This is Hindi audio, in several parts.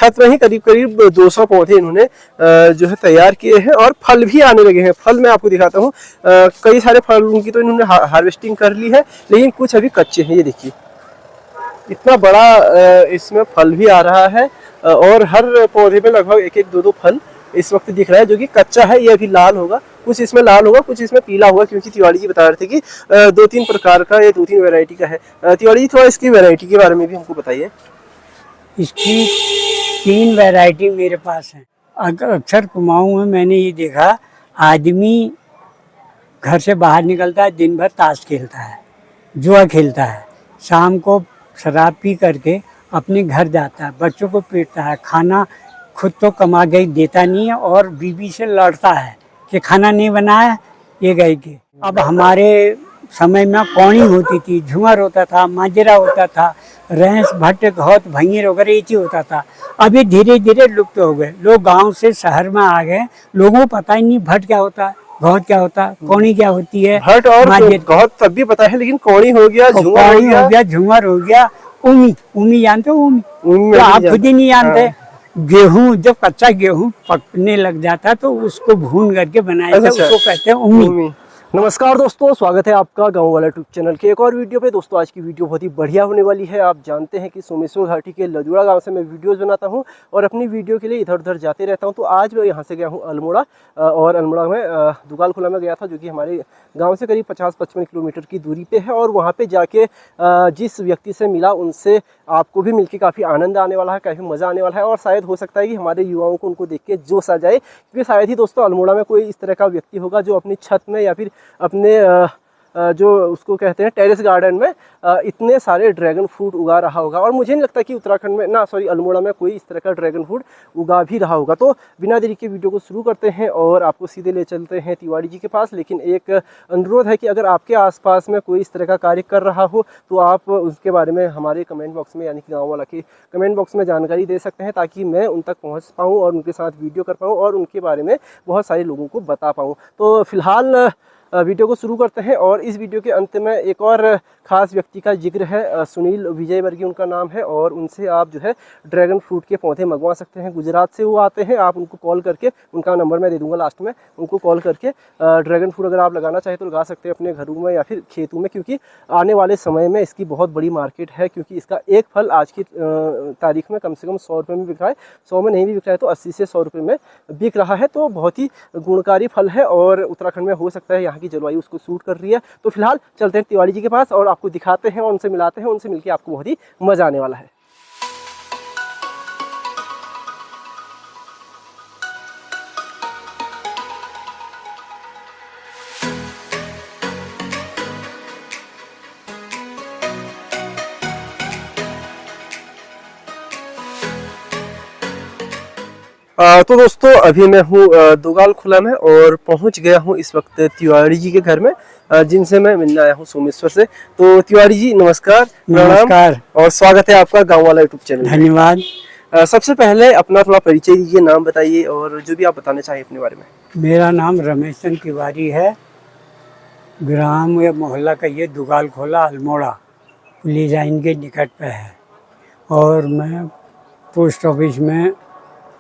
छत में ही करीब करीब 200 पौधे इन्होंने जो है तैयार किए हैं और फल भी आने लगे हैं। फल मैं आपको दिखाता हूँ, कई सारे फल उनकी तो इन्होंने हार्वेस्टिंग कर ली है, लेकिन कुछ अभी कच्चे हैं। ये देखिए इतना बड़ा इसमें फल भी आ रहा है और हर पौधे में लगभग एक एक दो दो फल इस वक्त दिख रहा है, जो कि कच्चा है। ये अभी लाल होगा, कुछ इसमें लाल होगा, कुछ इसमें पीला होगा, क्योंकि तिवारी जी बता रहे थे कि 2-3 प्रकार का, ये 2-3 वैरायटी का है। तिवारी जी थोड़ा इसकी वैरायटी के बारे में भी हमको बताइए। इसकी 3 वैरायटी मेरे पास है। अक्सर कुमाऊं में मैंने ये देखा, आदमी घर से बाहर निकलता है, दिन भर ताश खेलता है, जुआ खेलता है, शाम को शराब पी करके अपने घर जाता है, बच्चों को पीटता है, खाना खुद तो कमा के देता नहीं है और बीवी से लड़ता है कि खाना नहीं बनाया ये गए के। अब हमारे समय में कौड़ी होती थी, झुमर होता था, माजरा होता था, रैंस भट्ट घौत भंगीर वगैरह ये चीज होता था। अभी धीरे धीरे लुप्त हो गए, लोग गांव से शहर में आ गए, लोगों को पता ही नहीं भट्ट क्या होता है, घौत क्या होता है, कौड़ी क्या होती है। भट्ट और घौत तब भी पता है, लेकिन कौड़ी हो गया, झुमर हो गया, झुमर हो गया, उमी जानते हो? उमी तो आप खुद ही नहीं जानते। गेहूं, जब कच्चा गेहूं पकने लग जाता है तो उसको भून करके बनाया जाता है, उसको कहते हैं उमी। नमस्कार दोस्तों, स्वागत है आपका गांव वाला यूट्यूब चैनल के एक और वीडियो पे। दोस्तों आज की वीडियो बहुत ही बढ़िया होने वाली है। आप जानते हैं कि सोमेश्वर घाटी के लजुड़ा गांव से मैं वीडियोस बनाता हूं और अपनी वीडियो के लिए इधर उधर जाते रहता हूं। तो आज मैं यहां से गया हूं अल्मोड़ा, और अल्मोड़ा में दुगालखोला में गया था, जो कि हमारे गाँव से करीब 50-55 किलोमीटर की दूरी पे है। और वहाँ पर जाके जिस व्यक्ति से मिला, उनसे आपको भी मिलकर काफ़ी आनंद आने वाला है, काफ़ी मज़ा आने वाला है। और शायद हो सकता है कि हमारे युवाओं को उनको देख के जोश आ जाए, क्योंकि शायद ही दोस्तों अल्मोड़ा में कोई इस तरह का व्यक्ति होगा जो अपनी छत में या फिर अपने जो उसको कहते हैं टेरेस गार्डन में इतने सारे ड्रैगन फ्रूट उगा रहा होगा। और मुझे नहीं लगता कि उत्तराखंड में अल्मोड़ा में कोई इस तरह का ड्रैगन फ्रूट उगा भी रहा होगा। तो बिना देरी के वीडियो को शुरू करते हैं और आपको सीधे ले चलते हैं तिवारी जी के पास। लेकिन एक अनुरोध है कि अगर आपके आसपास में कोई इस तरह का कार्य कर रहा हो तो आप उसके बारे में हमारे कमेंट बॉक्स में, यानी कि गाँव वाला के कमेंट बॉक्स में जानकारी दे सकते हैं, ताकि मैं उन तक पहुँच पाऊँ और उनके साथ वीडियो कर पाऊँ और उनके बारे में बहुत सारे लोगों को बता पाऊँ। तो फिलहाल वीडियो को शुरू करते हैं। और इस वीडियो के अंत में एक और ख़ास व्यक्ति का जिक्र है, सुनील विजयवर्गीय उनका नाम है, और उनसे आप जो है ड्रैगन फ्रूट के पौधे मंगवा सकते हैं। गुजरात से वो आते हैं, आप उनको कॉल करके, उनका नंबर मैं दे दूंगा लास्ट में, उनको कॉल करके ड्रैगन फ्रूट अगर आप लगाना चाहें तो लगा सकते हैं अपने घरों में या फिर खेतों में, क्योंकि आने वाले समय में इसकी बहुत बड़ी मार्केट है। क्योंकि इसका एक फल आज की तारीख में कम से कम 100 रुपये में बिक रहा है, 100 में नहीं भी बिक रहा है तो 80 से 100 रुपये में बिक रहा है। तो बहुत ही गुणकारी फल है और उत्तराखंड में हो सकता है यहाँ की जलवायु उसको सूट कर रही है। तो फिलहाल चलते हैं तिवारी जी के पास और आपको दिखाते हैं और उनसे मिलाते हैं। उनसे मिलकर आपको बहुत ही मजा आने वाला है। तो दोस्तों अभी मैं हूँ दुगालखोला में और पहुँच गया हूँ इस वक्त तिवारी जी के घर में, जिनसे मैं मिलने आया हूँ सोमेश्वर से। तो तिवारी जी नमस्कार। नमस्कार और स्वागत है आपका गांव वाला यूट्यूब चैनल। धन्यवाद। सबसे पहले अपना थोड़ा परिचय दीजिए, नाम बताइए और जो भी आप बताना चाहें अपने बारे में। मेरा नाम रमेश चंद्र तिवारी है। ग्राम या मोहल्ला का ये दुगालखोला अल्मोड़ा पुलिस लाइन के निकट पे है। और मैं पोस्ट ऑफिस में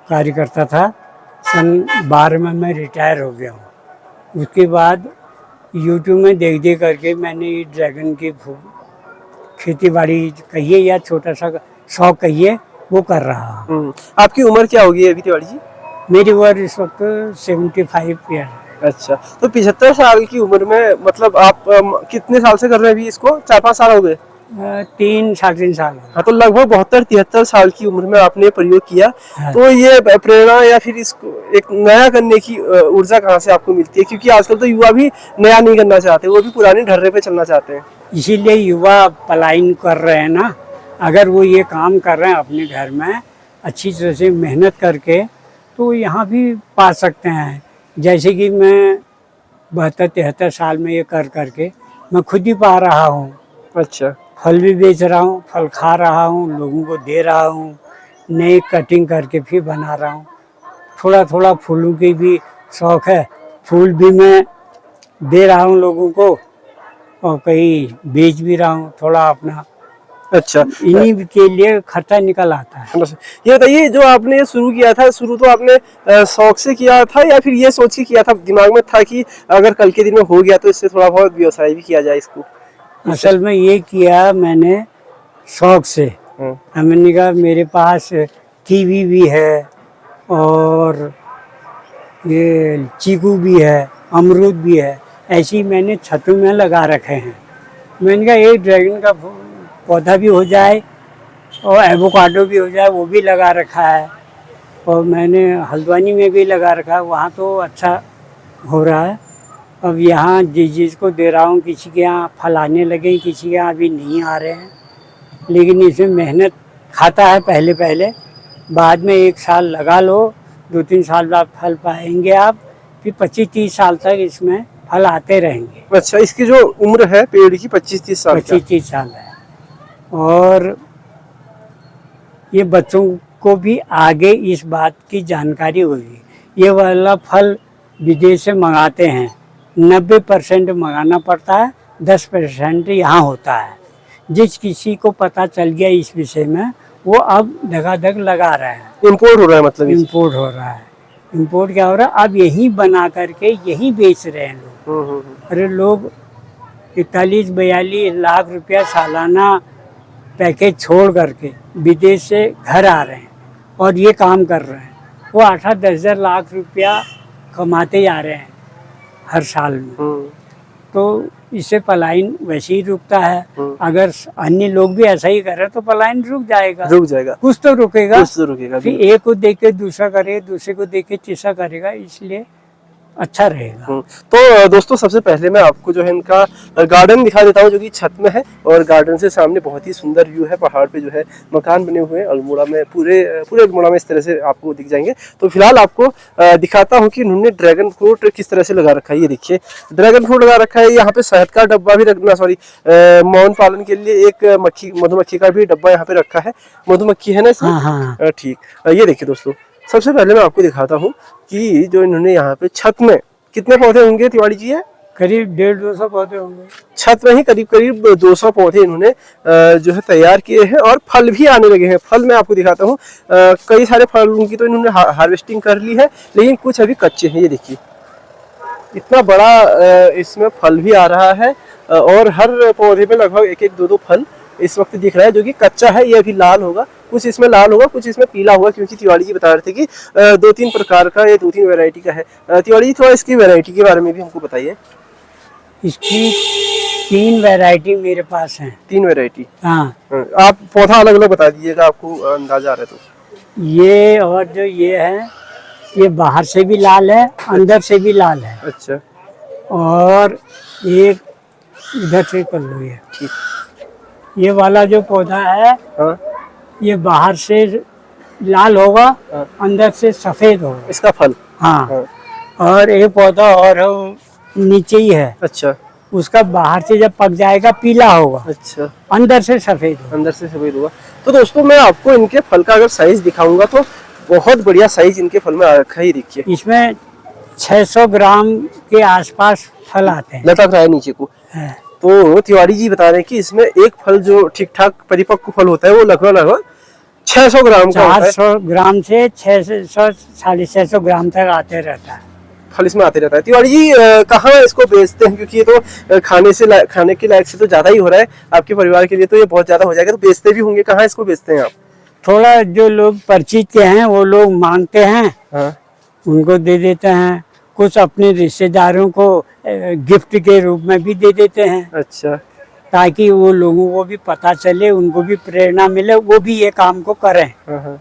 कार्य करता था। सन 12 में मैं रिटायर हो गया हूँ। उसके बाद यूट्यूब में देख करके मैंने ये ड्रैगन की खेती बाड़ी कहिए या छोटा सा शौक कहिए वो कर रहा हूँ। आपकी उम्र क्या होगी अभी तिवारी जी? मेरी उम्र इस वक्त 75 ईयर। अच्छा, तो 75 साल की उम्र में मतलब आप कितने साल से कर रहे हैं अभी इसको? 4-5 साल हो गए? 3-3.5 साल। हाँ, तो लगभग 72-73 साल की उम्र में आपने प्रयोग किया। हाँ। तो ये प्रेरणा या फिर इसको एक नया करने की ऊर्जा कहाँ से आपको मिलती है? क्योंकि आजकल तो युवा भी नया नहीं करना चाहते, वो भी पुराने ढर्रे पे चलना चाहते हैं। इसीलिए युवा पलायन कर रहे हैं ना। अगर वो ये काम कर रहे हैं अपने घर में अच्छी तरह से मेहनत करके, तो यहाँ भी पा सकते हैं। जैसे कि मैं 72-73 साल में ये कर करके मैं खुद ही पा रहा हूँ। अच्छा, फल भी बेच रहा हूँ, फल खा रहा हूँ, लोगों को दे रहा हूँ, नई कटिंग करके फिर बना रहा हूँ। थोड़ा थोड़ा फूलों की भी शौक है, फूल भी मैं दे रहा हूँ लोगों को और कहीं बेच भी रहा हूँ। थोड़ा अपना अच्छा, इन्हीं के लिए खर्चा निकल आता है। ये बताइए, जो आपने ये शुरू किया था, शुरू तो आपने शौक से किया था या फिर ये सोच के किया था, दिमाग में था कि अगर कल के दिन में हो गया तो इससे थोड़ा बहुत व्यवसाय भी किया जाए इसको? असल में ये किया मैंने शौक से। मैंने कहा मेरे पास कीवी भी है और ये चीकू भी है, अमरूद भी है, ऐसी मैंने छतों में लगा रखे हैं। मैंने कहा एक ड्रैगन का पौधा भी हो जाए और एवोकाडो भी हो जाए, वो भी लगा रखा है। और मैंने हल्द्वानी में भी लगा रखा है, वहाँ तो अच्छा हो रहा है। अब यहाँ जिसको दे रहा हूँ, किसी के यहाँ फल आने लगे, किसी के यहाँ अभी नहीं आ रहे हैं। लेकिन इसमें मेहनत खाता है पहले पहले, बाद में 1 साल लगा लो, 2-3 साल बाद फल पाएंगे आप, फिर 25-30 साल तक इसमें फल आते रहेंगे। अच्छा, इसकी जो उम्र है पेड़ की 25-30 साल? 25-30 साल है। और ये बच्चों को भी आगे इस बात की जानकारी होगी। ये वाला फल विदेश से मंगाते हैं, 90% मंगाना पड़ता है, 10% यहाँ होता है। जिस किसी को पता चल गया इस विषय में, वो अब धगाधग लगा रहे हैं। इम्पोर्ट हो रहा है, मतलब इम्पोर्ट हो रहा है। इम्पोर्ट क्या हो रहा है, अब यही बना करके यही बेच रहे हैं लोग। अरे लोग 41-42 लाख रुपया सालाना पैकेज छोड़ करके विदेश से घर आ रहे हैं और ये काम कर रहे हैं। वो 8-10 लाख रुपया कमाते जा रहे हैं हर साल में। तो इससे पलायन वैसे ही रुकता है। अगर अन्य लोग भी ऐसा ही करें तो पलायन रुक जाएगा, कुछ तो रुकेगा। फिर एक को देख के दूसरा करेगा, दूसरे को देख के तीसरा करेगा, इसलिए अच्छा रहेगा। तो दोस्तों, सबसे पहले मैं आपको जो है इनका गार्डन दिखा देता हूँ, जो कि छत में है और गार्डन से सामने बहुत ही सुंदर व्यू है। पहाड़ पे जो है मकान बने हुए हैं अल्मोड़ा में, पूरे अल्मोड़ा में इस तरह से आपको दिख जाएंगे। तो फिलहाल आपको दिखाता हूँ कि इन्होंने ड्रैगन फ्रूट किस तरह से लगा रखा है। ये देखिए, ड्रैगन फ्रूट लगा रखा है। यहाँ पे शहद का डब्बा भी रखना, सॉरी, मौन पालन के लिए एक मधुमक्खी का भी डब्बा यहाँ पे रखा है। मधुमक्खी है ना इसमें? हाँ। ठीक। ये देखिए दोस्तों, सबसे पहले मैं आपको दिखाता हूँ कि जो इन्होंने यहाँ पे छत में कितने पौधे होंगे तिवारी जी? है करीब 150-200 पौधे होंगे छत में ही। करीब 200 पौधे इन्होंने जो है तैयार किए हैं और फल भी आने लगे हैं। फल मैं आपको दिखाता हूँ, कई सारे फलों की तो इन्होंने हार्वेस्टिंग कर ली है, लेकिन कुछ अभी कच्चे हैं। ये देखिए, इतना बड़ा इसमें फल भी आ रहा है और हर पौधे में लगभग 1-1, 2-2 फल इस वक्त दिख रहा है, जो कि कच्चा है। ये अभी लाल होगा, कुछ इसमें लाल होगा, कुछ इसमें पीला होगा, क्योंकि तिवारी जी बता रहे थे कि 2-3 प्रकार का, ये 2-3 वैरायटी का है। तिवारी जी, थोड़ा इसकी वैरायटी के बारे में भी हमको बताइए। इसकी 3 वैरायटी मेरे पास हैं। 3 वैरायटी? हाँ। आप पौधा अलग अलग बता दीजिएगा, आपको अंदाजा आ रहा है तो। ये और जो ये है, ये बाहर से भी लाल है, अंदर से भी लाल है। अच्छा। और एक इधर से कर लो। ये वाला जो पौधा है, हाँ। ये बाहर से लाल होगा, हाँ। अंदर से सफेद होगा इसका फल। हाँ। हाँ। और एक पौधा और है, नीचे ही है। अच्छा। उसका बाहर से जब पक जाएगा पीला होगा, अच्छा, अंदर से सफेद होगा। अंदर से सफेद होगा। तो दोस्तों, मैं आपको इनके फल का अगर साइज दिखाऊंगा तो बहुत बढ़िया साइज इनके फल में आ रखा है। देखिए, इसमें 600 ग्राम के आसपास फल आते हैं। लटक रहा है नीचे को है। तो तिवारी जी बता रहे हैं कि इसमें एक फल जो ठीक ठाक परिपक्व फल होता है वो लगभग 600 ग्राम का होता है। 400 ग्राम से 600-650 ग्राम तक आते रहता है। फल इसमें आते रहता है। तिवारी जी, कहाँ इसको बेचते हैं? क्योंकि ये तो खाने के लायक से तो ज्यादा ही हो रहा है आपके परिवार के लिए, तो ये बहुत ज्यादा हो जाएगा, तो बेचते भी होंगे। कहाँ इसको बेचते हैं आप? थोड़ा जो लोग परिचित के हैं वो लोग मांगते हैं। हाँ। उनको दे देते हैं, कुछ अपने रिश्तेदारों को गिफ्ट के रूप में भी दे देते हैं। अच्छा। ताकि वो लोगों को भी पता चले, उनको भी प्रेरणा मिले, वो भी ये काम को करें। हाँ।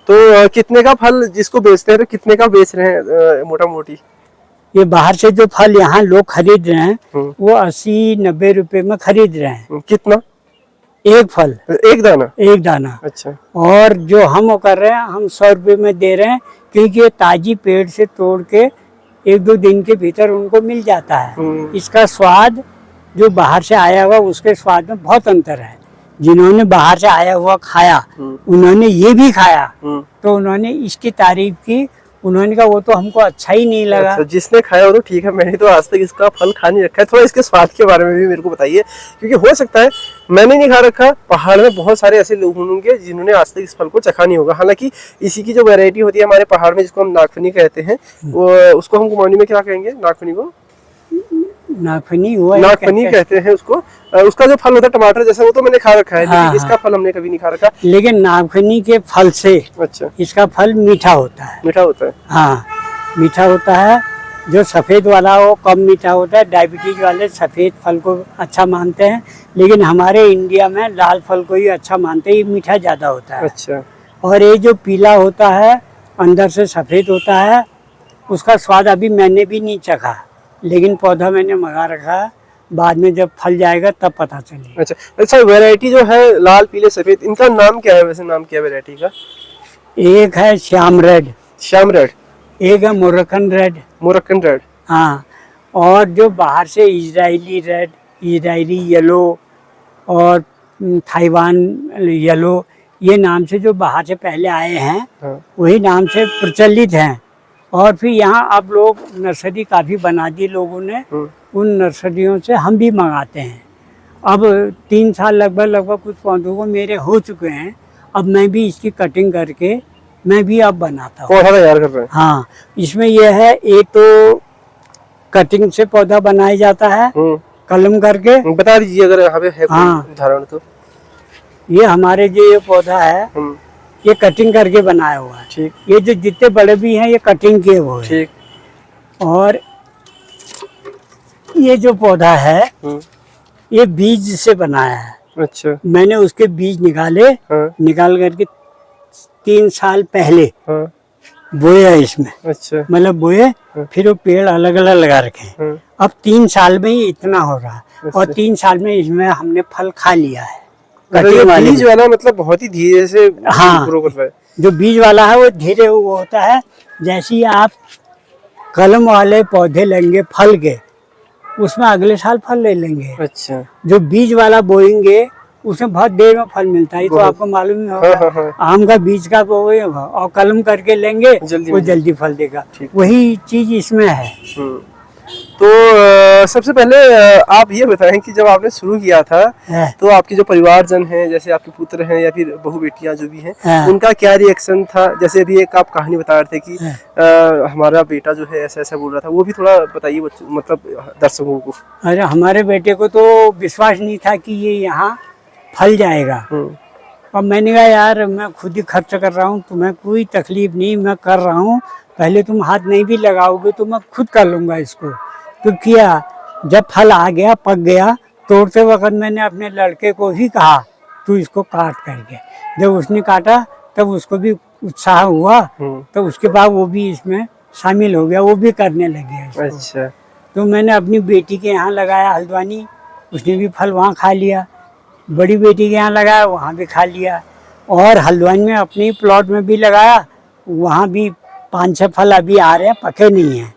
तो कितने का फल जिसको बेचते हैं तो कितने का बेच रहे हैं मोटा मोटी? ये बाहर से जो फल यहाँ लोग खरीद रहे हैं वो 80-90 रुपए में खरीद रहे हैं। कितना? एक फल, एक दाना? एक दाना। अच्छा। और जो हम वो कर रहे हैं, हम 100 रुपए में दे रहे हैं, क्योंकि ये ताजी पेड़ से तोड़ के 1-2 दिन के भीतर उनको मिल जाता है। इसका स्वाद जो बाहर से आया हुआ उसके स्वाद में बहुत अंतर है। जिन्होंने बाहर से आया हुआ खाया, उन्होंने ये भी खाया, तो उन्होंने इसकी तारीफ की, उन्होंने कहा वो तो हमको अच्छा ही नहीं लगा। अच्छा, जिसने खाया वो तो ठीक है, मैंने तो आज तक इसका फल खा नहीं रखा है। थोड़ा इसके स्वाद के बारे में भी मेरे को बताइए, क्योंकि हो सकता है मैंने नहीं खा रखा, पहाड़ में बहुत सारे ऐसे लोग होंगे जिन्होंने आज तक इस फल को चखा नहीं होगा। हालांकि इसी की जो वैरायटी होती है हमारे पहाड़ में, जिसको हम नागफनी कहते हैं, वो उसको हम कुमाऊनी में क्या कहेंगे? नागफनी को नागफनी हुआ नागफनी कहते हैं उसको। उसका जो फल होता है टमाटर जैसा, वो तो मैंने खा रखा है, हाँ, लेकिन इसका फल हमने कभी नहीं खा रखा। लेकिन नागफनी के फल से अच्छा, इसका फल मीठा होता है। मीठा होता है? हाँ, मीठा होता है। जो सफ़ेद वाला वो कम मीठा होता है। डायबिटीज वाले सफ़ेद फल को अच्छा मानते हैं, लेकिन हमारे इंडिया में लाल फल को ही अच्छा मानते हैं, ये मीठा ज़्यादा होता है। अच्छा। और ये जो पीला होता है अंदर से सफ़ेद होता है, उसका स्वाद अभी मैंने भी नहीं चखा, लेकिन पौधा मैंने मंगा रखा है, बाद में जब फल जाएगा तब पता चलेगा। अच्छा अच्छा, वैरायटी जो है लाल पीले सफेद, इनका नाम क्या है वैसे? नाम क्या है वैरायटी का? एक है श्याम रेड, श्याम रेड, एक है मोरक्कन रेड। मोरक्कन रेड, हाँ, और जो बाहर से इजरायली रेड, इजरायली येलो और ताइवान येलो, ये नाम से जो बाहर से पहले आए हैं, हाँ। वही नाम से प्रचलित हैं। और फिर यहाँ अब लोग नर्सरी काफ़ी बना दी लोगों ने, उन नर्सरियों से हम भी मंगाते हैं। अब 3 साल लगभग कुछ पौधों को मेरे हो चुके हैं। अब मैं भी इसकी कटिंग करके मैं भी अब बनाता हूँ, पौधा तैयार कर रहे हैं। हाँ, इसमें यह है, एक तो कटिंग से पौधा बनाया जाता है कलम करके। बता दीजिए अगर यहाँ पे है हाँ, कोई उदाहरण तो। ये हमारे जो ये पौधा है, ये कटिंग करके बनाया हुआ है। ठीक। ये जो जितने बड़े भी हैं ये कटिंग किए हुए हैं। ठीक। और ये जो पौधा है ये बीज से बनाया है। अच्छा। मैंने उसके बीज निकाले, निकाल करके 3 साल पहले बोया इसमें। अच्छा। मतलब बोए, फिर वो पेड़ अलग अलग लगा रखे हैं। अब 3 साल में ही इतना हो रहा है। अच्छा। और 3 साल में इसमें हमने फल खा लिया है। बीज वाला मतलब बहुत ही धीरे से हाँ, ग्रो कर रहा है। जो बीज वाला है वो धीरे वो होता है। जैसे ही आप कलम वाले पौधे लेंगे फल के, उसमें अगले साल फल ले लेंगे। अच्छा। जो बीज वाला बोएंगे उसमें बहुत देर में फल मिलता है, तो आपको मालूम ही होगा। हाँ। आम का बीज का बोएगा और कलम करके लेंगे वो जल्दी फल देगा। वही चीज इसमें है। तो सबसे पहले आप ये बताएं कि जब आपने शुरू किया था तो आपके जो परिवारजन हैं, जैसे आपके पुत्र हैं या फिर बहू बेटियां जो भी हैं, उनका क्या रिएक्शन था? जैसे अभी एक आप कहानी बता रहे थे कि हमारा बेटा जो है ऐसा ऐसा बोल रहा था, वो भी थोड़ा बताइए मतलब दर्शकों को। अरे हमारे बेटे को तो विश्वास नहीं था कि ये यहाँ फल जाएगा। और मैंने कहा यार मैं खुद ही खर्च कर रहा हूँ, तुम्हें कोई तकलीफ नहीं, मैं कर रहा हूँ, पहले तुम हाथ नहीं भी लगाओगे तो मैं खुद कर लूँगा इसको। तो किया, जब फल आ गया पक गया, तोड़ते वक्त मैंने अपने लड़के को ही कहा तू इसको काट करके। जब उसने काटा तब उसको भी उत्साह हुआ, तो उसके बाद वो भी इसमें शामिल हो गया, वो भी करने लग गया। अच्छा। तो मैंने अपनी बेटी के यहाँ लगाया हल्द्वानी, उसने भी फल वहाँ खा लिया। बड़ी बेटी के यहाँ लगाया, वहाँ भी खा लिया। और हल्द्वानी में अपने प्लॉट में भी लगाया, वहाँ भी 5-6 फल अभी आ रहे हैं, पके नहीं हैं।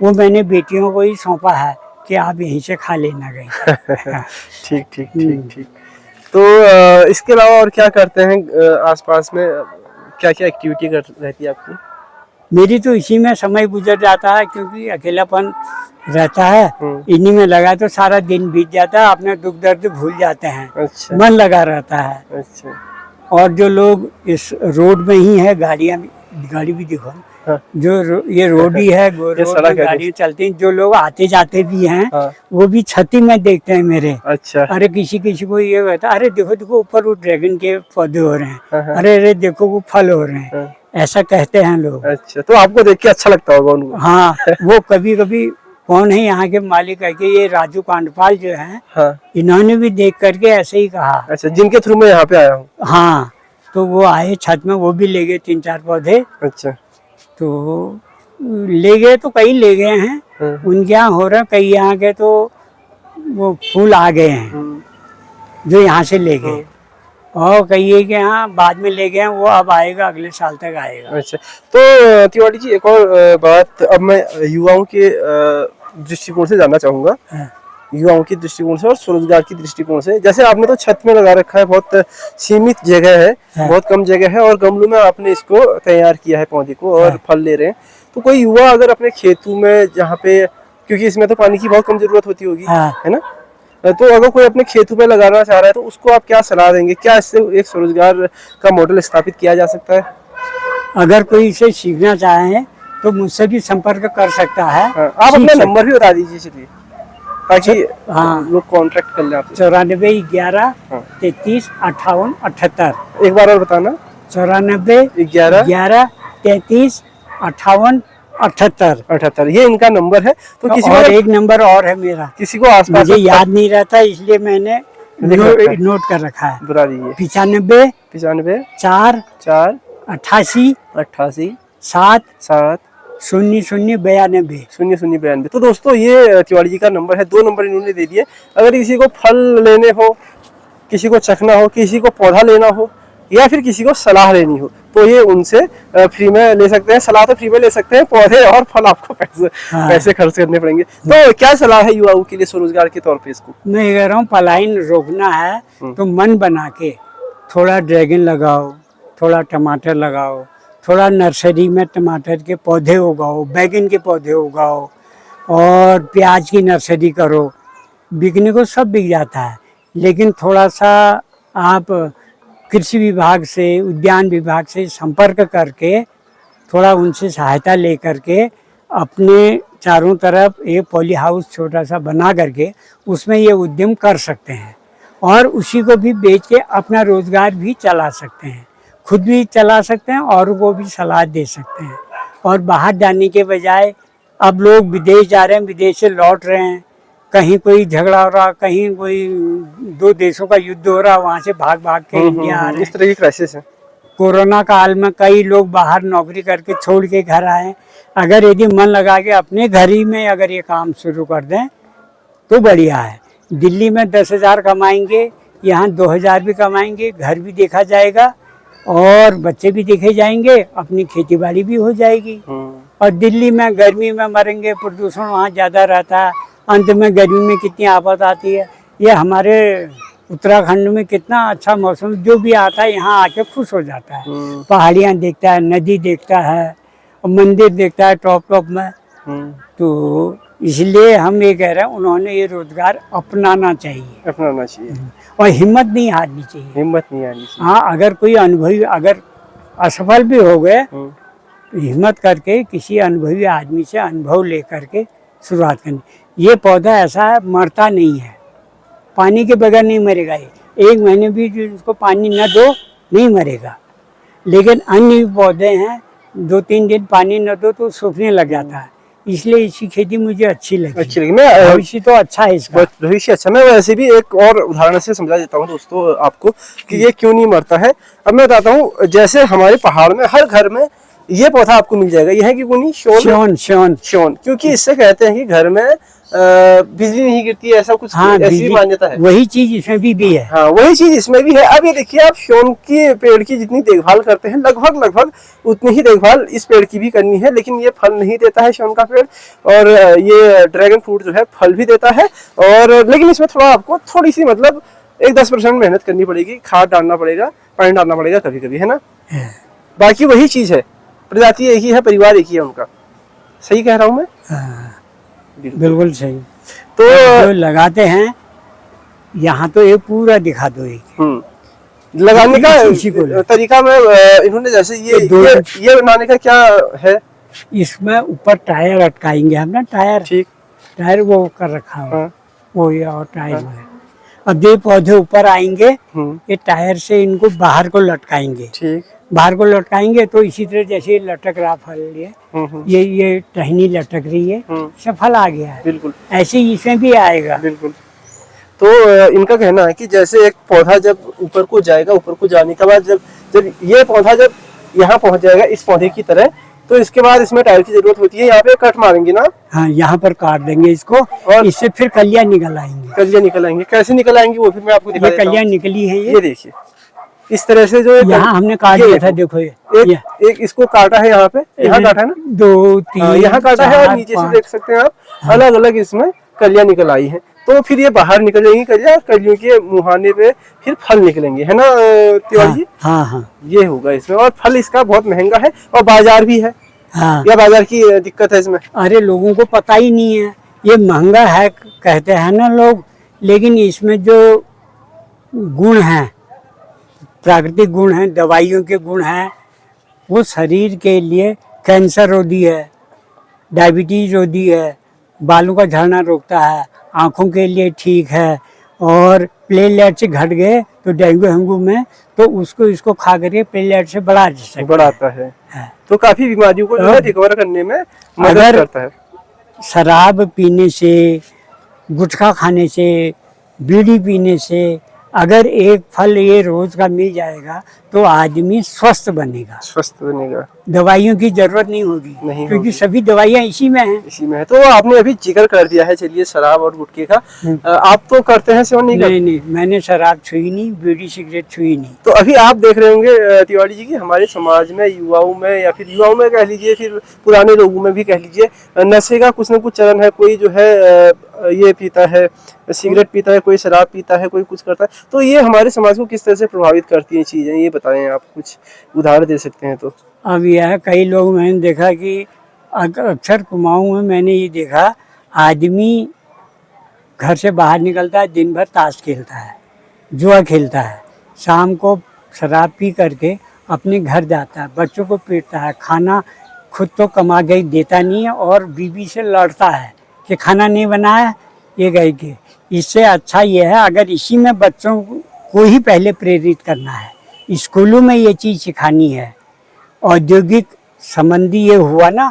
वो मैंने बेटियों को ही सौंपा है कि आप यहीं से खा लेना गई। ठीक ठीक ठीक ठीक। तो इसके अलावा और क्या करते हैं आसपास में? क्या क्या एक्टिविटी रहती है आपकी? मेरी तो इसी में समय गुजर जाता है, क्योंकि अकेलापन रहता है। इन्हीं में लगा तो सारा दिन बीत जाता है, अपने दुख दर्द भूल जाते हैं। अच्छा। मन लगा रहता है। अच्छा। और जो लोग इस रोड में ही है, गाड़ी भी दिखो। हाँ। जो ये रोड ही है, गाड़ियाँ चलती हैं, जो लोग आते जाते भी हैं। हाँ। वो भी छती में देखते हैं मेरे। अच्छा। अरे किसी को ये कहता है, अरे देखो देखो ऊपर वो ड्रैगन के पौधे हो रहे हैं। हाँ। अरे अरे देखो वो फल हो रहे हैं। हाँ। ऐसा कहते हैं लोग। अच्छा, तो आपको देख के अच्छा लगता होगा उनको? हाँ। वो कभी कभी कौन है यहाँ के मालिक है कि ये राजू कांडपाल जो हैं। हाँ। इन्होंने भी देख करके ऐसे ही कहा। अच्छा, जिनके थ्रू मैं यहाँ पे आया हूँ। हाँ, तो वो आए छत में, वो भी ले गए 3-4 पौधे। अच्छा। तो ले गए तो कई ले गए हैं। उनके यहाँ हो रहा, कई यहाँ के तो वो फूल आ गए हैं जो यहाँ से ले गए। और कई के यहाँ बाद में ले गए हैं, वो अब आएगा, अगले साल तक आएगा। अच्छा। तो तिवारी जी एक और बात अब मैं युवाओं के दृष्टिकोण से जानना चाहूँगा युवाओं की दृष्टिकोण से और स्वरोजगार की दृष्टिकोण से। जैसे आपने तो छत में लगा रखा है, बहुत सीमित जगह है, बहुत कम जगह है, और गमलों में आपने इसको तैयार किया है पौधे को, और फल ले रहे हैं। तो कोई युवा अगर अपने खेतों में, जहाँ पे, क्योंकि इसमें तो पानी की बहुत कम जरूरत होती होगी, है ना, तो अगर कोई अपने खेतों पे लगाना चाह रहा है तो उसको आप क्या सलाह देंगे? क्या इससे एक स्वरोजगार का मॉडल स्थापित किया जा सकता है? अगर कोई इसे सीखना चाहे तो मुझसे भी संपर्क कर सकता है। हाँ, आप अपना नंबर भी बता दीजिए चलिए, ताकि लोग कॉन्टेक्ट कर ले आपसे। 94 11 33 58 78। एक बार और बताना। 94 11 33 58 78। ये इनका नंबर है। तो किसी और को एक नंबर और है मेरा, किसी को आसपास मुझे याद नहीं रहता इसलिए मैंने नोट कर रखा है। बता दीजिए। 95 4 4 88 7 7 00 92। 0092। तो दोस्तों ये तिवारी जी का नंबर है, 2 नंबर इन्होंने दे दिए। अगर किसी को फल लेने हो, किसी को चखना हो, किसी को पौधा लेना हो, या फिर किसी को सलाह लेनी हो, तो ये उनसे फ्री में ले सकते हैं। सलाह तो फ्री में ले सकते हैं, पौधे और फल आपको पैसे खर्च करने पड़ेंगे। तो क्या सलाह है युवाओं के लिए स्वरोजगार के तौर पे इसको? मैं कह रहा हूँ पलायन रोकना है तो मन बना के थोड़ा ड्रैगन लगाओ, थोड़ा टमाटर लगाओ, थोड़ा नर्सरी में टमाटर के पौधे उगाओ, बैगन के पौधे उगाओ, और प्याज की नर्सरी करो। बिकने को सब बिक जाता है, लेकिन थोड़ा सा आप कृषि विभाग से, उद्यान विभाग से संपर्क करके, थोड़ा उनसे सहायता ले करके अपने चारों तरफ एक पॉली हाउस छोटा सा बना करके उसमें ये उद्यम कर सकते हैं, और उसी को भी बेच के अपना रोजगार भी चला सकते हैं, खुद भी चला सकते हैं और को भी सलाह दे सकते हैं। और बाहर जाने के बजाय अब लोग विदेश जा रहे हैं, विदेश से लौट रहे हैं, कहीं कोई झगड़ा हो रहा, कहीं कोई 2 देशों का युद्ध हो रहा, वहाँ से भाग भाग के इंडिया आ रहे हैं। इस तरह की क्राइसिस है। कोरोना काल में कई लोग बाहर नौकरी करके छोड़ के घर आए। अगर यदि मन लगा के अपने घर ही में अगर ये काम शुरू कर दें तो बढ़िया है। दिल्ली में 10,000 कमाएंगे, यहाँ 2,000 भी कमाएंगे, घर भी देखा जाएगा और बच्चे भी देखे जाएंगे, अपनी खेती बाड़ी भी हो जाएगी। और दिल्ली में गर्मी में मरेंगे, प्रदूषण वहाँ ज़्यादा रहता है, अंत में गर्मी में कितनी आफत आती है। ये हमारे उत्तराखंड में कितना अच्छा मौसम, जो भी आता है यहाँ आके खुश हो जाता है, पहाड़ियाँ देखता है, नदी देखता है, और मंदिर देखता है टॉप में। तो इसलिए हम ये कह रहे हैं उन्होंने ये रोजगार अपनाना चाहिए, और हिम्मत नहीं हारनी चाहिए। हाँ, अगर कोई अनुभवी, अगर असफल भी हो गए तो हिम्मत करके किसी अनुभवी आदमी से अनुभव ले करके शुरुआत करनी। ये पौधा ऐसा है, मरता नहीं है, पानी के बगैर नहीं मरेगा। ये 1 महीने भी जो उसको पानी न दो नहीं मरेगा। लेकिन अन्य पौधे हैं 2-3 दिन पानी न दो तो सूखने लग जाता है, इसलिए इसकी खेती मुझे अच्छी लगी। मैं भविष्य तो अच्छा है इसका, भविष्य अच्छा। मैं वैसे भी एक और उदाहरण से समझा देता हूँ दोस्तों आपको कि ये क्यों नहीं मरता है। अब मैं बताता हूँ, जैसे हमारे पहाड़ में हर घर में ये पौधा आपको मिल जाएगा। यह है कि कोनी शोन, क्योंकि इससे कहते हैं कि घर में बिजली नहीं गिरती है, ऐसा कुछ। हाँ, ऐसी मान्यता है। वही चीज इसमें भी है। हाँ, वही चीज इसमें भी है। अब ये देखिए, आप शोन के पेड़ की जितनी देखभाल करते हैं, लगभग उतनी ही देखभाल इस पेड़ की भी करनी है। लेकिन ये फल नहीं देता है शोन का पेड़, और ये ड्रैगन फ्रूट जो है फल भी देता है, और लेकिन इसमें थोड़ा आपको थोड़ी सी मतलब एक 10% मेहनत करनी पड़ेगी, खाद डालना पड़ेगा, पानी डालना पड़ेगा कभी कभी, है ना। बाकी वही चीज है, प्रजाति एक ही है, परिवार एक ही है उनका। सही कह रहा हूँ मैं? बिल्कुल सही। तो जो लगाते हैं यहाँ तो ये पूरा दिखा दो। लगाने का तरीका में इन्होंने जैसे ये बनाने का क्या है, इसमें ऊपर टायर अटकाएंगे हम ना, टायर वो कर रखा है। वो ये और टायर है। अब ये पौधे ऊपर आएंगे, ये टायर से इनको बाहर को लटकाएंगे। बाहर को लटकाएंगे तो इसी तरह जैसे लटक रहा फल, ये टहनी लटक रही है, इसमें फल आ गया है। बिल्कुल ऐसे ही इसमें भी आएगा। बिल्कुल। तो इनका कहना है कि जैसे एक पौधा जब ऊपर को जाएगा, ऊपर को जाने के बाद जब ये पौधा जब यहाँ पहुंच जाएगा इस पौधे की तरह, तो इसके बाद इसमें टायर की जरूरत होती है। यहाँ पे कट मारेंगे ना। हाँ, यहाँ पर काट देंगे इसको, और इससे फिर कलियां निकल आएंगी। कैसे निकल आएंगी वो फिर मैं आपको दिखा देता हूं। कलियां निकली है, ये देखिए इस तरह से। जो यहाँ हमने काट दिया था, देखो एक इसको काटा है, यहाँ पे यहाँ काटा है ना, 2 3 यहाँ काटा है, और नीचे से देख सकते हैं आप अलग अलग इसमें कलियां निकल आई हैं। तो फिर ये बाहर निकल जाएंगी कलियों के मुहाने पे, फिर फल निकलेंगे, है ना तिवारी जी? हाँ हाँ ये होगा इसमें। और फल इसका बहुत महंगा है और बाजार भी है, हाँ। या बाजार की दिक्कत है इसमें? अरे लोगों को पता ही नहीं है, ये महंगा है कहते हैं ना लोग, लेकिन इसमें जो गुण हैं, प्राकृतिक गुण हैं, दवाइयों के गुण हैं, वो शरीर के लिए कैंसर रोधी है, डायबिटीज रोधी है, बालों का झड़ना रोकता है, आँखों के लिए ठीक है, और प्लेटलेट्स घट गए तो डेंगू हेंगू में तो उसको इसको खा करके प्लेटलेट से बढ़ाता है। तो काफी बीमारियों को जो है रिकवर करने में मदद करता है। शराब पीने से, गुटखा खाने से, बीड़ी पीने से अगर एक फल ये रोज का मिल जाएगा तो आदमी स्वस्थ बनेगा, दवाइयों की जरूरत नहीं होगी, क्योंकि सभी दवाइयाँ इसी में हैं। तो आपने अभी जिक्र कर दिया है, चलिए शराब और गुटखे का, आप तो करते हैं सेवन? नहीं, मैंने शराब छुई नहीं, बीड़ी सिगरेट छुई नहीं। तो अभी आप देख रहे होंगे तिवारी जी की हमारे समाज में, युवाओं में, या फिर युवाओं में कह लीजिए, फिर पुराने लोगों में भी कह लीजिए, नशे का कुछ न कुछ चलन है। कोई जो है ये पीता है, सिगरेट पीता है, कोई शराब पीता है, कोई कुछ करता है। तो ये हमारे समाज को किस तरह से प्रभावित करती है चीजें, ये बताएं आप, कुछ उदाहरण दे सकते हैं तो। अब यह कई लोग मैंने देखा कि अक्सर कुमाऊं में मैंने ये देखा, आदमी घर से बाहर निकलता है, दिन भर ताश खेलता है, जुआ खेलता है, शाम को शराब पी करके अपने घर जाता है, बच्चों को पीटता है, खाना खुद तो कमा के देता नहीं है और बीवी से लड़ता है कि खाना नहीं बनाया, ये गए के। इससे अच्छा ये है अगर इसी में बच्चों को ही पहले प्रेरित करना है, स्कूलों में ये चीज़ सिखानी है। औद्योगिक संबंधी ये हुआ ना,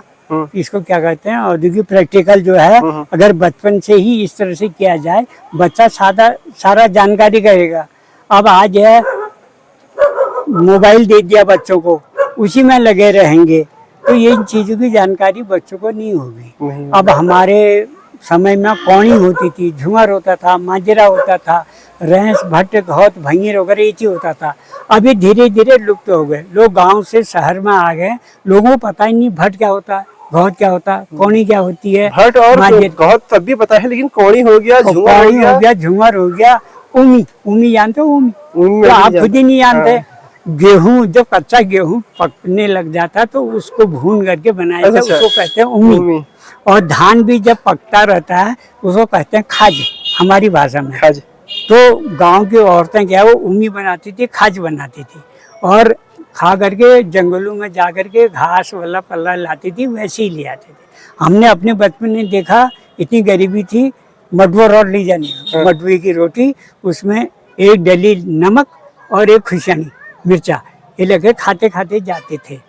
इसको क्या कहते हैं, औद्योगिक प्रैक्टिकल जो है, अगर बचपन से ही इस तरह से किया जाए, बच्चा सारा जानकारी करेगा। अब आज है मोबाइल दे दिया बच्चों को, उसी में लगे रहेंगे, तो ये इन चीज़ों की जानकारी बच्चों को नहीं होगी। अब हमारे समय में कौड़ी होती थी, झुमर होता था, माजरा होता था, रैंस, भट्ट, घौत, भंगीर वगैरह ये चीज होता था। अभी धीरे धीरे लुप्त हो गए, लोग गांव से शहर में आ गए, लोगों को पता ही नहीं भट्ट क्या होता है, घौत क्या होता है, कौड़ी क्या होती है। भट्ट और घौत तब भी पता है, लेकिन कौड़ी हो गया, झुमर हो गया, उमी जानते हो? उमी तो आप खुद ही नहीं जानते। गेहूं, जब कच्चा गेहूं पकने लग जाता तो उसको भून करके बनाया था, उसको कहते हैं उमी। और धान भी जब पकता रहता है उसको कहते हैं खाज, हमारी भाषा में खाज। तो गांव की औरतें क्या, वो उमी बनाती थी, खाज बनाती थी, और खा करके जंगलों में जा करके घास वाला पल्ला लाती थी, वैसे ही ले आते थे। हमने अपने बचपन में देखा, इतनी गरीबी थी, मडुआ रोट ली जानी, मडुए की रोटी, उसमें एक डली नमक और एक खुशानी मिर्चा, ये लेके खाते खाते जाते थे।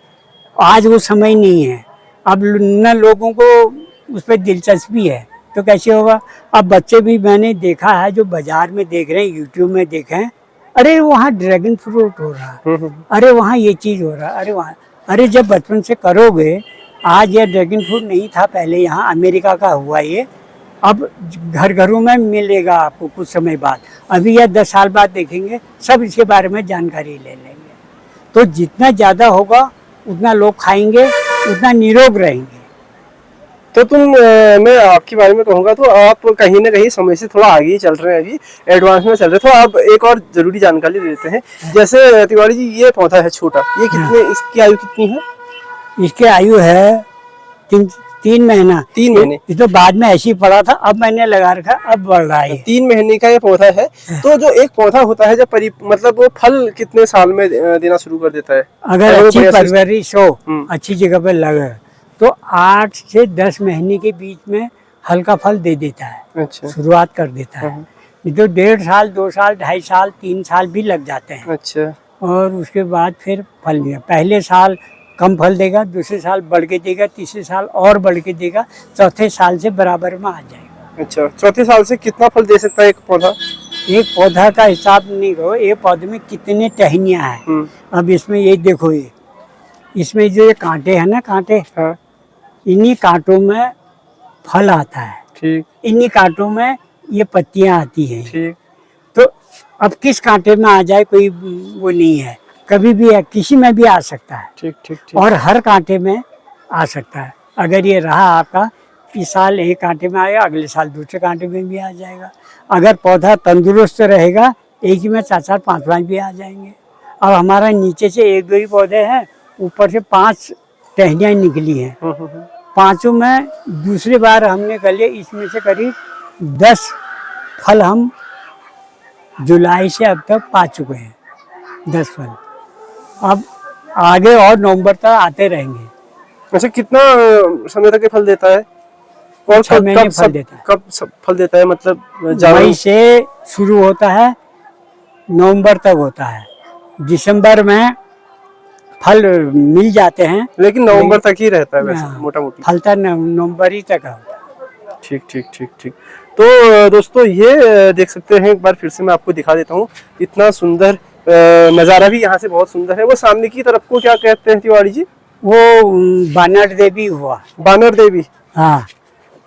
आज वो समय नहीं है, अब न लोगों को उस पर दिलचस्पी है, तो कैसे होगा। अब बच्चे भी मैंने देखा है जो बाजार में देख रहे हैं, यूट्यूब में देखे हैं, अरे वहाँ ड्रैगन फ्रूट हो रहा है, अरे वहाँ ये चीज़ हो रहा है, अरे वहाँ, अरे जब बचपन से करोगे। आज ये ड्रैगन फ्रूट नहीं था पहले, यहाँ अमेरिका का हुआ ये, अब घर घरों में मिलेगा आपको कुछ समय बाद। अभी या 10 साल बाद देखेंगे, सब इसके बारे में जानकारी ले लेंगे। तो जितना ज़्यादा होगा उतना लोग खाएंगे, उतना निरोग रहेंगे। तो मैं आपके बारे में कहूँगा तो आप कहीं ना कहीं समय से थोड़ा आगे ही चल रहे हैं, अभी एडवांस में चल रहे हैं। तो आप एक और जरूरी जानकारी देते हैं, जैसे तिवारी जी ये पौधा है छोटा, ये कितने, इसकी आयु कितनी है? इसकी आयु है 3 महीना। 3 महीने? ये तो बाद में ऐसे ही पड़ा था, अब मैंने लगा रखा, अब बढ़ रहा है। 3 महीने का ये पौधा है। तो जो एक पौधा होता है, जब मतलब वो फल कितने साल में देना शुरू कर देता है? अगर अच्छी परवरिश हो, अच्छी जगह पे लगे, तो 8 से 10 महीने के बीच में हल्का फल दे देता है। अच्छा। शुरुआत कर देता है। नहीं तो 1.5 साल, 2 साल, 2.5 साल, 3 साल भी लग जाते हैं। अच्छा। और उसके बाद फिर फल नहीं, पहले साल कम फल देगा, दूसरे साल बढ़ के देगा, तीसरे साल और बढ़ के देगा, चौथे साल से बराबर में आ जाएगा। अच्छा, चौथे साल से कितना फल दे सकता है एक पौधा? एक पौधा का हिसाब नहीं करो, एक पौधे में कितने टहनियाँ हैं। अब इसमें ये देखो, ये इसमें जो ये कांटे हैं ना, कांटे, हाँ, इन्हीं कांटों में फल आता है। ठीक। इन्हीं कांटों में ये पत्तियां आती हैं। ठीक। तो अब किस कांटे में आ जाए कोई वो नहीं है, कभी भी है, किसी में भी आ सकता है। ठीक ठीक ठीक। और हर कांटे में आ सकता है। अगर ये रहा आपका इस साल एक कांटे में आएगा, अगले साल दूसरे कांटे में भी आ जाएगा। अगर पौधा तंदुरुस्त रहेगा एक ही में 4-4 5-5 भी आ जाएंगे। अब हमारा नीचे से 1-2 ही पौधे हैं, ऊपर से 5 टहनियाँ निकली हैं। पांचों में दूसरी बार हमने कर लिया, इसमें से करीब 10 फल हम जुलाई से अब तक पा चुके हैं, 10 फल। अब आगे और नवंबर तक आते रहेंगे। अच्छा, कितना समय तक ये फल देता है और 6 महीने फल देता है। कब फल देता है? मतलब मई से शुरू होता है, नवंबर तक होता है। दिसंबर में फल मिल जाते हैं, लेकिन नवंबर तक ही रहता है वैसे मोटा मोटी। फलता नवंबर ही तक होता है। ठीक ठीक ठीक ठीक। तो दोस्तों ये देख सकते हैं, एक बार फिर से मैं आपको दिखा देता हूँ, इतना सुंदर नज़ारा भी यहाँ से बहुत सुंदर है। वो सामने की तरफ को क्या कहते हैं तिवारी जी? वो बानर देवी हुआ। बानर देवी, हाँ।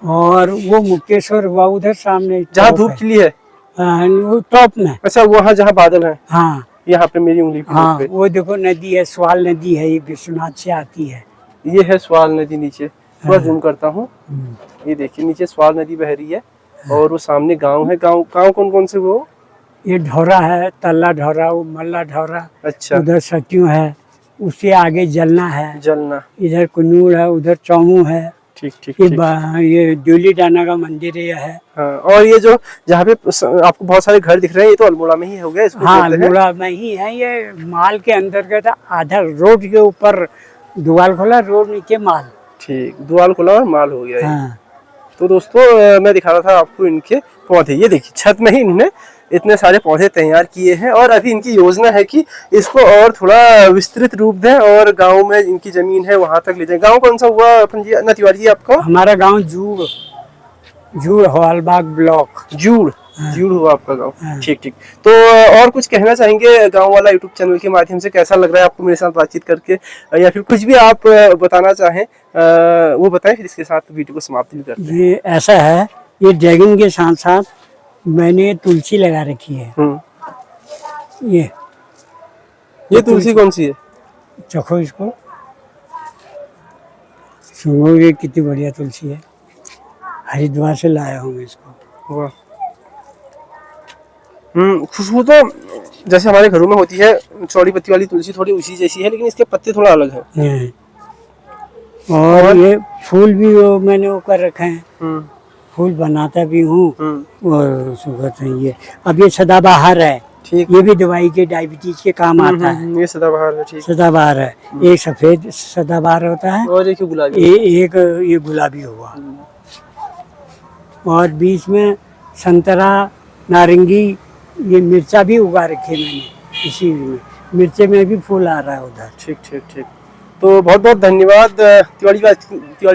और वो मुक्तेश्वर हुआ उधर सामने, जहाँ धूप खिली है। वो टॉप में। अच्छा, वहाँ जहाँ बादल है। हाँ, यहाँ पे मेरी उंगली पे। हाँ, वो देखो नदी है, स्वाल नदी है, ये विश्वनाथ से आती है। ये है स्वाल नदी नीचे, थोड़ा जूम करता हूँ। ये देखिए नीचे स्वाल नदी बह रही है और वो सामने गांव है। गांव कौन कौन से? वो ये ढौरा है, तल्ला ढौरा, वो मल्ला ढौरा। अच्छा, उधर सत्यू है, उससे आगे जलना है, जलना, इधर कुन्नूर है, उधर चौमू है। ठीक ठीक ये ठीक। ये ड्यूली डाना का मंदिर है। हाँ, और ये जो जहाँ पे आपको बहुत सारे घर दिख रहे हैं, ये तो अल्मोड़ा में ही हो गया इसको? हाँ, अल्मोड़ा में ही है। ये माल के अंतर्गत आधा रोड के ऊपर दुआल खोला, रोड नीचे माल। ठीक, दुआल खुला और माल हो गया। हाँ। तो दोस्तों मैं दिखा रहा था आपको इनके पौधे। ये देखिए छत में ही इन्होंने इतने सारे पौधे तैयार किए हैं और अभी इनकी योजना है कि इसको और थोड़ा विस्तृत रूप दें और गांव में इनकी जमीन है वहां तक ले जाएं। गांव कौन सा हुआ अपन जी, ना तिवारी जी आपका? हमारा गांव जूड़ हवालबाग ब्लॉक। जूड़, हाँ। जूड़ हुआ आपका गांव। हाँ। ठीक ठीक। तो और कुछ कहना चाहेंगे गांव वाला यूट्यूब चैनल के माध्यम से? कैसा लग रहा है आपको मेरे साथ बातचीत करके, या फिर कुछ भी आप बताना चाहें वो बताएं, फिर इसके साथ वीडियो को समाप्त भी करते हैं। ये ऐसा है, ये ड्रैगन के साथ साथ मैंने तुलसी लगा रखी है। ये तुलसी कौन सी है? चखो इसको, सुनोगे कितनी बढ़िया तुलसी है। हरिद्वार से लाया हूँ मैं इसको। वाह। खुशबू तो जैसे हमारे घरों में होती है, चौड़ी पत्ती वाली तुलसी थोड़ी उसी जैसी है, लेकिन इसके पत्ते थोड़ा अलग हैं। और ये फूल भी वो मैंने वो कर रखे हैं, फूल बनाता भी हूँ। और सुगत है ये। अब ये सदाबहार है, ठीक। ये भी दवाई के, डायबिटीज के काम आता है। ये सदाबहार है, ठीक। सदाबहार है। एक सफेद सदाबहार होता है और एक गुलाबी। एक ये गुलाबी हुआ। और बीच में संतरा, नारंगी, ये मिर्चा भी उगा रखी है मैंने इसी में। मिर्चे में भी फूल आ रहा है उधर। ठीक ठीक ठीक। तो बहुत बहुत धन्यवाद तिवारी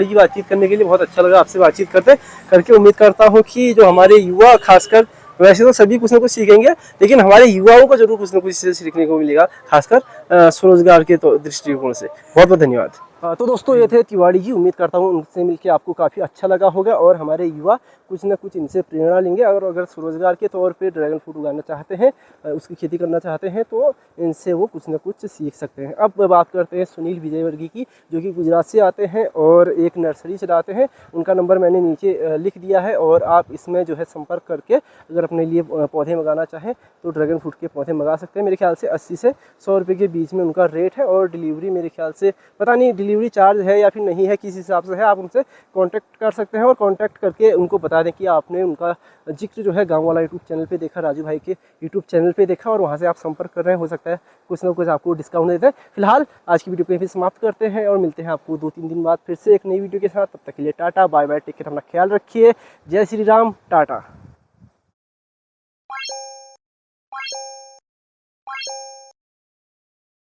जी, बातचीत करने के लिए। बहुत अच्छा लगा आपसे बातचीत करके। उम्मीद करता हूँ कि जो हमारे युवा, खासकर वैसे तो सभी कुछ ना कुछ सीखेंगे, लेकिन हमारे युवाओं को जरूर कुछ ना कुछ सीखने को मिलेगा, खासकर स्वरोजगार के दृष्टिकोण से। बहुत बहुत धन्यवाद। तो दोस्तों ये थे तिवारी जी। उम्मीद करता हूँ उनसे मिलकर आपको काफ़ी अच्छा लगा होगा और हमारे युवा कुछ ना कुछ इनसे प्रेरणा लेंगे। अगर स्वरोजगार के तौर पे ड्रैगन फ्रूट उगाना चाहते हैं, उसकी खेती करना चाहते हैं, तो इनसे वो कुछ ना कुछ सीख सकते हैं। अब बात करते हैं सुनील विजयवर्गीय की, जो कि गुजरात से आते हैं और एक नर्सरी चलाते हैं। उनका नंबर मैंने नीचे लिख दिया है और आप इसमें जो है संपर्क करके अगर अपने लिए पौधे मंगाना चाहें तो ड्रैगन फ्रूट के पौधे मंगा सकते हैं। मेरे ख्याल से 80 से 100 रुपये के बीच में उनका रेट है और डिलीवरी मेरे ख्याल से, पता नहीं डिलीवरी चार्ज है या फिर नहीं है, किस हिसाब से है, आप उनसे कांटेक्ट कर सकते हैं और कांटेक्ट करके उनको बता दें कि आपने उनका जिक्र जो है गांव वाला यूट्यूब चैनल पे देखा, राजू भाई के यूट्यूब चैनल पे देखा और वहां से आप संपर्क कर रहे हैं। हो सकता है कुछ ना कुछ आपको डिस्काउंट देते हैं। फिलहाल आज की वीडियो को यहीं समाप्त करते हैं और मिलते हैं आपको 2-3 दिन बाद फिर से एक नई वीडियो के साथ। तब तक के लिए टाटा बाय बाय, टेक केयर, अपना ख्याल रखिए। जय श्री राम, टाटा।